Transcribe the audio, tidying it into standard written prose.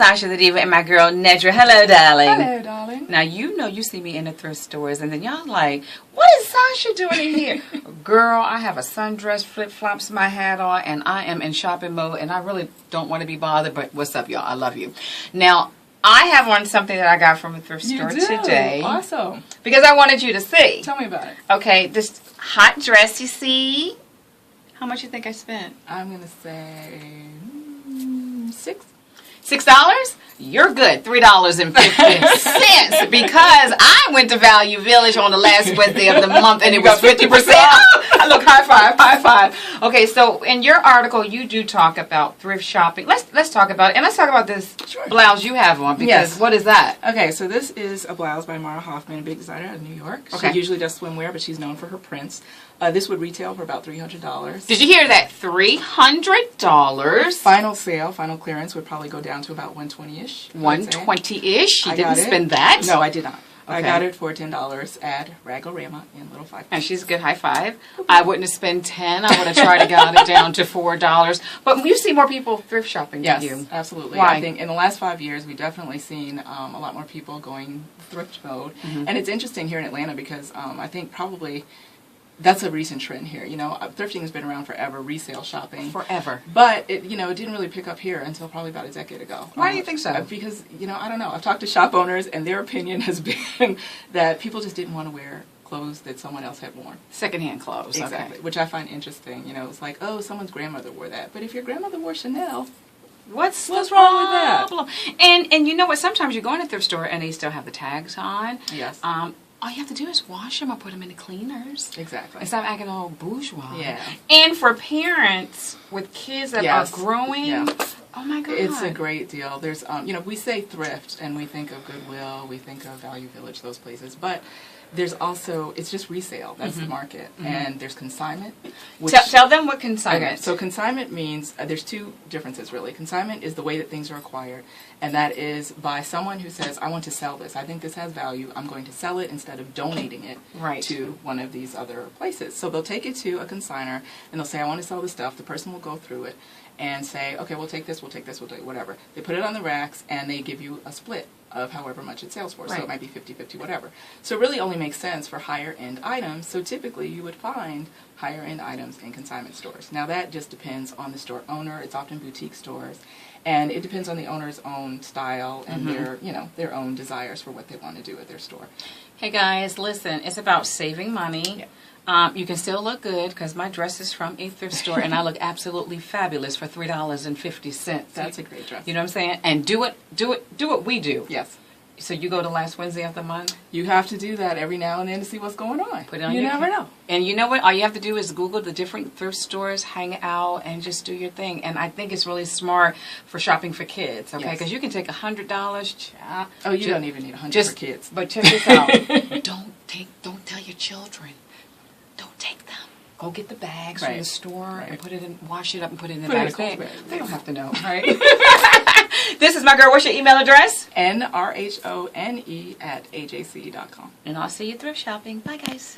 Sasha the Diva and my girl Nedra. Hello, darling. Hello, darling. Now, you see me in the thrift stores, and then y'all like, what is Sasha doing in here? Girl, I have a sundress, flip-flops, my hat on, and I am in shopping mode, and I really don't want to be bothered, but what's up, y'all? I love you. Now, I have on something that I got from a thrift store today. Awesome. Because I wanted you to see. Tell me about it. Okay, this hot dress you see. How much you think I spent? I'm going to say $6. $6? You're good. $3.50 because I went to Value Village on the last Wednesday of the month and it was 50%. I look, high five, high five. Okay, so in your article you do talk about thrift shopping. Let's talk about it, and let's talk about this blouse you have on because what is that? Okay, so this is a blouse by Mara Hoffman, a big designer out of New York. Okay. She usually does swimwear, but she's known for her prints. This would retail for about $300. Did you hear that? $300. Final sale, final clearance would probably go down to about $120-ish. $120-ish? You didn't it. spend that? No, I did not. Okay. I got it for $10 at Ragorama in Little Five. And she's a good. High five. I wouldn't have spent $10. I would have tried to get it down to $4. But you see more people thrift shopping than you. Yes, absolutely. Why? I think in the last 5 years, we've definitely seen a lot more people going thrift mode. Mm-hmm. And it's interesting here in Atlanta because I think probably that's a recent trend here. You know, thrifting has been around forever, resale shopping. Forever. But, it didn't really pick up here until probably about a decade ago. Why do you think so? Because, I don't know. I've talked to shop owners, and their opinion has been that people just didn't want to wear clothes that someone else had worn. Secondhand clothes. Exactly. Okay. Which I find interesting. It's like, oh, someone's grandmother wore that. But if your grandmother wore Chanel, What's wrong with that? problem? And you know what? Sometimes you go in a thrift store and they still have the tags on. Yes. All you have to do is wash them or put them in the cleaners. Exactly. And stop acting all bourgeois. Yeah. And for parents with kids that are growing, oh my God. It's a great deal. There's, we say thrift and we think of Goodwill, we think of Value Village, those places, but there's also, it's just resale. That's the market. Mm-hmm. And there's consignment. Tell them what consignment. Okay, so consignment means, there's two differences really. Consignment is the way that things are acquired, and that is by someone who says, I want to sell this. I think this has value. I'm going to sell it instead of donating it to one of these other places. So they'll take it to a consignor, and they'll say, I want to sell this stuff. The person will go through it and say, okay, we'll take this, we'll take this, we'll take whatever. They put it on the racks, and they give you a split of however much it sells for. So it might be 50-50, whatever. So it really only makes sense for higher-end items. So typically you would find higher-end items in consignment stores. Now that just depends on the store owner. It's often boutique stores. And it depends on the owner's own style and their own desires for what they want to do at their store. Hey guys, listen, it's about saving money. Yeah. You can still look good because my dress is from a thrift store and I look absolutely fabulous for $3.50. That's a great dress. You know what I'm saying? And do what we do. Yes. So you go to last Wednesday of the month? You have to do that every now and then to see what's going on. Put it on you never know. And you know what? All you have to do is Google the different thrift stores, hang out, and just do your thing. And I think it's really smart for shopping for kids, okay? Because you can take $100. Oh, you don't even need $100 for kids. But check this out. Don't tell your children. Don't take them. Go get the bags from the store and put it in, wash it up and put it in the bag. They don't have to know, right? This is my girl. What's your email address? NRHONE@AJC.com. And I'll see you thrift shopping. Bye, guys.